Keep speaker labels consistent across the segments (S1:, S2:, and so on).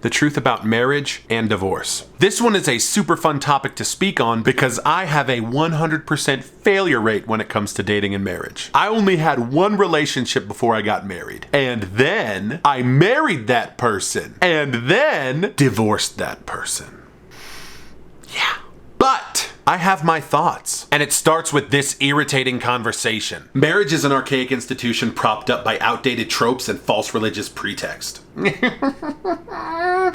S1: the truth about marriage and divorce. This one is a super fun topic to speak on because I have a 100% failure rate when it comes to dating and marriage. I only had one relationship before I got married, and then I married that person, and then divorced that person. Yeah. But I have my thoughts, and it starts with this irritating conversation. Marriage is an archaic institution propped up by outdated tropes and false religious pretext.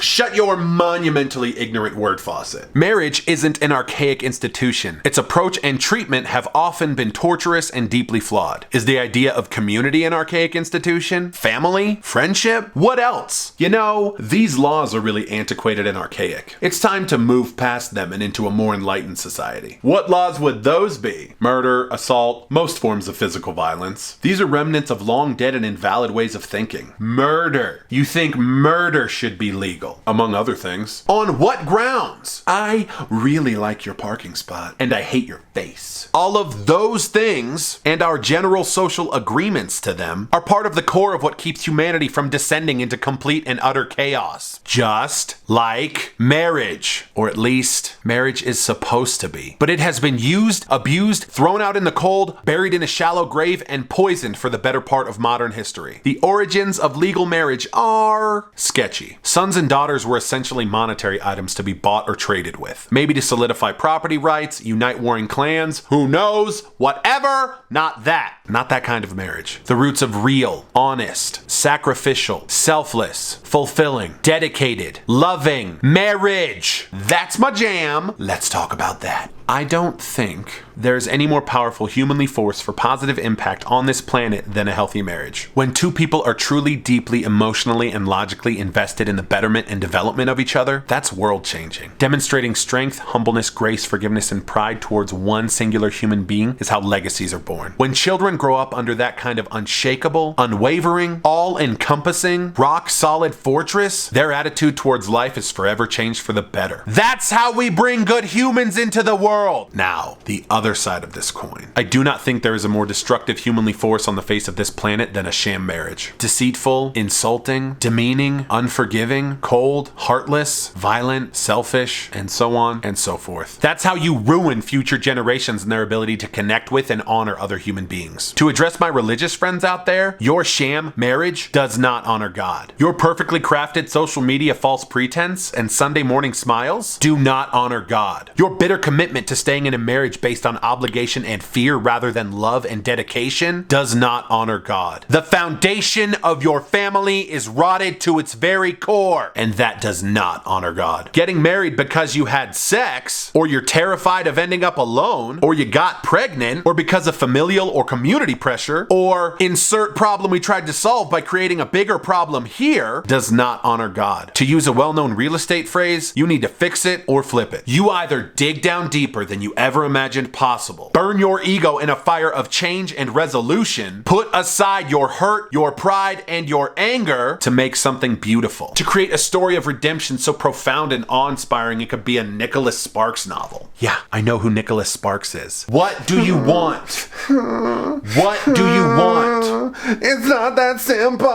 S1: Shut your monumentally ignorant word faucet. Marriage isn't an archaic institution. Its approach and treatment have often been torturous and deeply flawed. Is the idea of community an archaic institution? Family? Friendship? What else? You know, these laws are really antiquated and archaic. It's time to move past them and into a more enlightened society. What laws would those be? Murder, assault, most forms of physical violence. These are remnants of long dead and invalid ways of thinking. Murder. You think murder should be legal, among other things. On what grounds? I really like your parking spot, and I hate your face. All of those things, and our general social agreements to them, are part of the core of what keeps humanity from descending into complete and utter chaos. Just like marriage. Or at least, marriage is supposed to be. But it has been used, abused, thrown out in the cold, buried in a shallow grave, and poisoned for the better part of modern history. The origins of legal marriage are sketchy. Sons and daughters were essentially monetary items to be bought or traded with. Maybe to solidify property rights, unite warring clans, who knows, whatever, not that. Not that kind of marriage. The roots of real, honest, sacrificial, selfless, fulfilling, dedicated, loving marriage. That's my jam. Let's talk about that. I don't think there's any more powerful humanly force for positive impact on this planet than a healthy marriage. When two people are truly, deeply, emotionally, and logically invested in the betterment and development of each other, that's world-changing. Demonstrating strength, humbleness, grace, forgiveness, and pride towards one singular human being is how legacies are born. When children grow up under that kind of unshakable, unwavering, all-encompassing, rock-solid fortress, their attitude towards life is forever changed for the better. That's how we bring good humans into the world. Now, the other side of this coin. I do not think there is a more destructive humanly force on the face of this planet than a sham marriage. Deceitful, insulting, demeaning, unforgiving, cold, heartless, violent, selfish, and so on and so forth. That's how you ruin future generations and their ability to connect with and honor other human beings. To address my religious friends out there, your sham marriage does not honor God. Your perfectly crafted social media false pretense and Sunday morning smiles do not honor God. Your bitter commitment to staying in a marriage based on obligation and fear rather than love and dedication does not honor God. The foundation of your family is rotted to its very core, and that does not honor God. Getting married because you had sex, or you're terrified of ending up alone, or you got pregnant, or because of familial or community pressure, or insert problem we tried to solve by creating a bigger problem here, does not honor God. To use a well-known real estate phrase, you need to fix it or flip it. You either dig down deeper than you ever imagined possible, burn your ego in a fire of change and resolution, put aside your hurt, your pride, and your anger to make something beautiful. To create a story of redemption so profound and awe-inspiring it could be a Nicholas Sparks novel. Yeah, I know who Nicholas Sparks is. What do you want? What do you want?
S2: It's not that simple.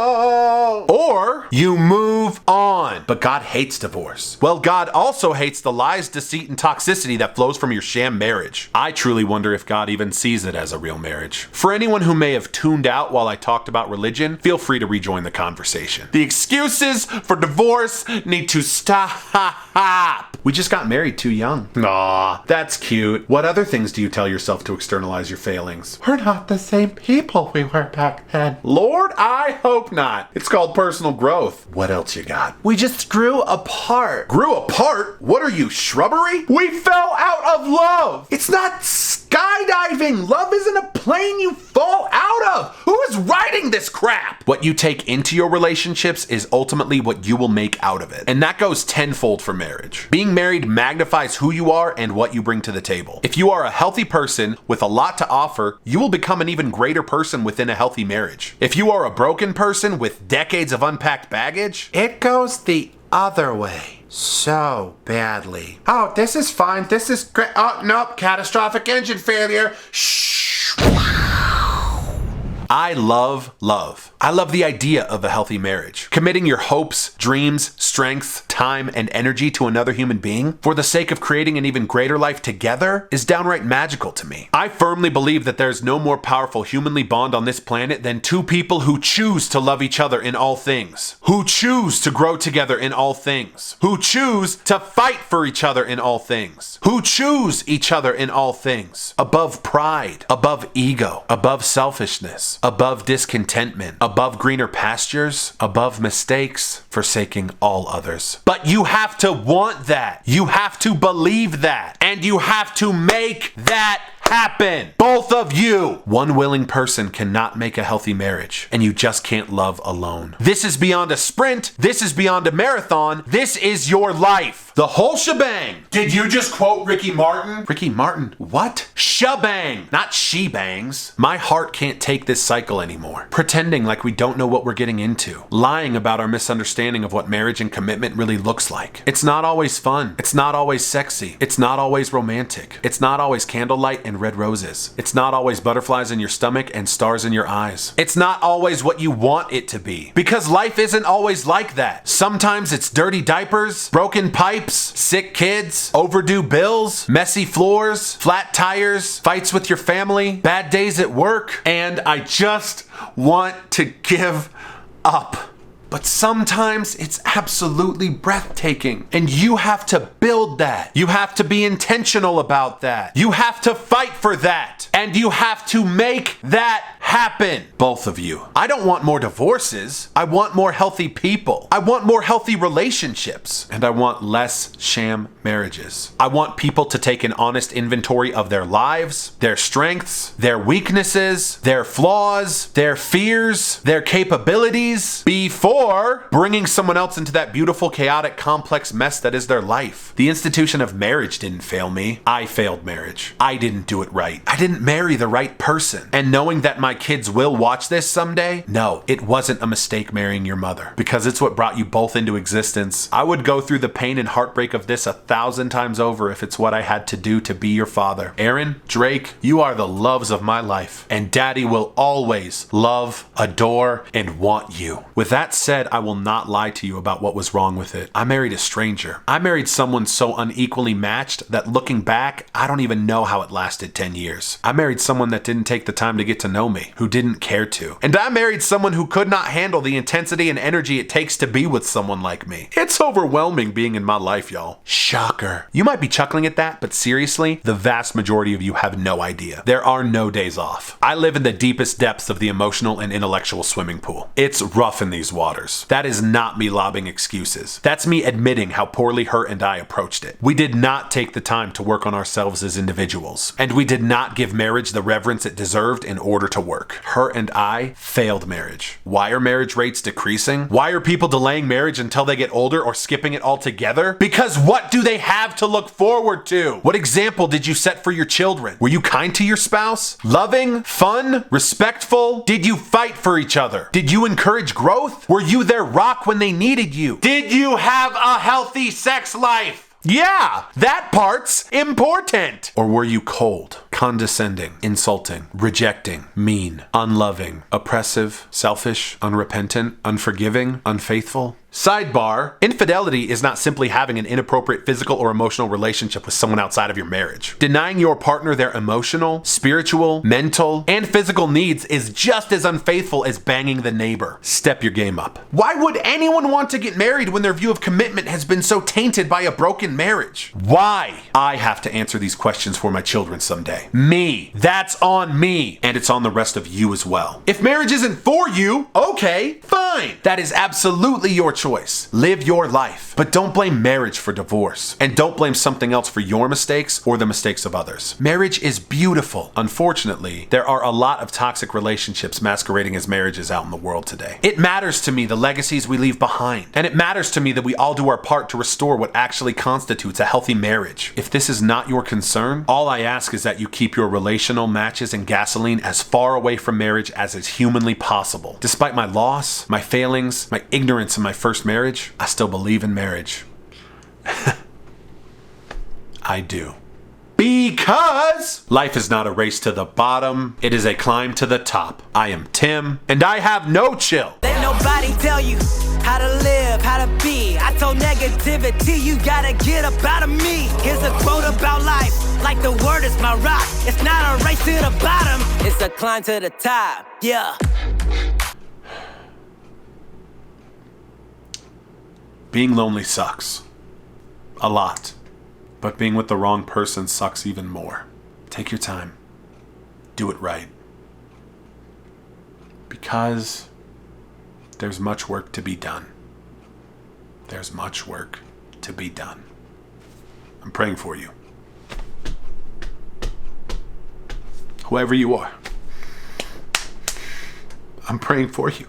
S1: Or you move on. But God hates divorce. Well, God also hates the lies, deceit, and toxicity that flows from your sham marriage. I truly wonder if God even sees it as a real marriage. For anyone who may have tuned out while I talked about religion, feel free to rejoin the conversation. The excuses for divorce need to stop. We just got married too young. Aw, that's cute. What other things do you tell yourself to externalize your failings?
S2: We're not the same people we were back then.
S1: Lord, I hope not. It's called personal growth. What else you got?
S2: We just grew apart.
S1: Grew apart? What are you, shrubbery? We fell out of love. It's not skydiving. Love isn't a plane you fall out of. Who is writing this crap? What you take into your relationships is ultimately what you will make out of it. And that goes tenfold for marriage. Being married magnifies who you are and what you bring to the table. If you are a healthy person with a lot to offer, you will become an even greater person within a healthy marriage. If you are a broken person with decades of unpacked baggage,
S2: it goes the other way. So badly. Oh, this is fine. This is great. Oh, nope. Catastrophic engine failure. Shh.
S1: I love love. I love the idea of a healthy marriage. Committing your hopes, dreams, strength, time, and energy to another human being for the sake of creating an even greater life together is downright magical to me. I firmly believe that there's no more powerful humanly bond on this planet than two people who choose to love each other in all things, who choose to grow together in all things, who choose to fight for each other in all things, who choose each other in all things, above pride, above ego, above selfishness, above discontentment, above greener pastures, above mistakes, forsaking all others. But you have to want that. You have to believe that. And you have to make that happen. Both of you. One willing person cannot make a healthy marriage, and you just can't love alone. This is beyond a sprint. This is beyond a marathon. This is your life. The whole shebang. Did you just quote Ricky Martin? Ricky Martin? What? Shebang, not she bangs. My heart can't take this cycle anymore. Pretending like we don't know what we're getting into. Lying about our misunderstanding of what marriage and commitment really looks like. It's not always fun. It's not always sexy. It's not always romantic. It's not always candlelight and red roses. It's not always butterflies in your stomach and stars in your eyes. It's not always what you want it to be. Because life isn't always like that. Sometimes it's dirty diapers, broken pipes, sick kids, overdue bills, messy floors, flat tires, fights with your family, bad days at work, and I just want to give up. But sometimes it's absolutely breathtaking, and you have to build that. You have to be intentional about that. You have to fight for that, and you have to make that happen. Both of you. I don't want more divorces. I want more healthy people. I want more healthy relationships, and I want less sham marriages. I want people to take an honest inventory of their lives, their strengths, their weaknesses, their flaws, their fears, their capabilities before bringing someone else into that beautiful, chaotic, complex mess that is their life. The institution of marriage didn't fail me. I failed marriage. I didn't do it right. I didn't marry the right person. And knowing that my kids will watch this someday, no, it wasn't a mistake marrying your mother, because it's what brought you both into existence. I would go through the pain and heartbreak of this 1,000 times over if it's what I had to do to be your father. Aaron, Drake, you are the loves of my life, and Daddy will always love, adore, and want you. With that said, I will not lie to you about what was wrong with it. I married a stranger. I married someone so unequally matched that looking back, I don't even know how it lasted 10 years. I married someone that didn't take the time to get to know me, who didn't care to. And I married someone who could not handle the intensity and energy it takes to be with someone like me. It's overwhelming being in my life, y'all. Shocker. You might be chuckling at that, but seriously, the vast majority of you have no idea. There are no days off. I live in the deepest depths of the emotional and intellectual swimming pool. It's rough in these waters. That is not me lobbing excuses. That's me admitting how poorly her and I approached it. We did not take the time to work on ourselves as individuals, and we did not give marriage the reverence it deserved in order to work. Her and I failed marriage. Why are marriage rates decreasing? Why are people delaying marriage until they get older or skipping it altogether? Because what do they have to look forward to? What example did you set for your children? Were you kind to your spouse? Loving? Fun? Respectful? Did you fight for each other? Did you encourage growth? Were you their rock when they needed you? Did you have a healthy sex life? Yeah, that part's important. Or were you cold, condescending, insulting, rejecting, mean, unloving, oppressive, selfish, unrepentant, unforgiving, unfaithful? Sidebar, infidelity is not simply having an inappropriate physical or emotional relationship with someone outside of your marriage. Denying your partner their emotional, spiritual, mental, and physical needs is just as unfaithful as banging the neighbor. Step your game up. Why would anyone want to get married when their view of commitment has been so tainted by a broken marriage? Why? I have to answer these questions for my children someday. Me. That's on me. And it's on the rest of you as well. If marriage isn't for you, okay, fine. That is absolutely your choice. Live your life. But don't blame marriage for divorce. And don't blame something else for your mistakes or the mistakes of others. Marriage is beautiful. Unfortunately, there are a lot of toxic relationships masquerading as marriages out in the world today. It matters to me the legacies we leave behind. And it matters to me that we all do our part to restore what actually constitutes a healthy marriage. If this is not your concern, all I ask is that you keep your relational matches and gasoline as far away from marriage as is humanly possible. Despite my loss, my failings, my ignorance in my first marriage, I still believe in marriage. I do. Because life is not a race to the bottom, it is a climb to the top. I am Tim, and I have no chill.
S3: Let nobody tell you how to live, how to be. I told negativity, you gotta get up out of me. Here's a quote about life, like the word is my rock. It's not a race to the bottom, it's a climb to the top, yeah.
S1: Being lonely sucks. A lot. But being with the wrong person sucks even more. Take your time. Do it right. Because there's much work to be done. There's much work to be done. I'm praying for you. Whoever you are. I'm praying for you.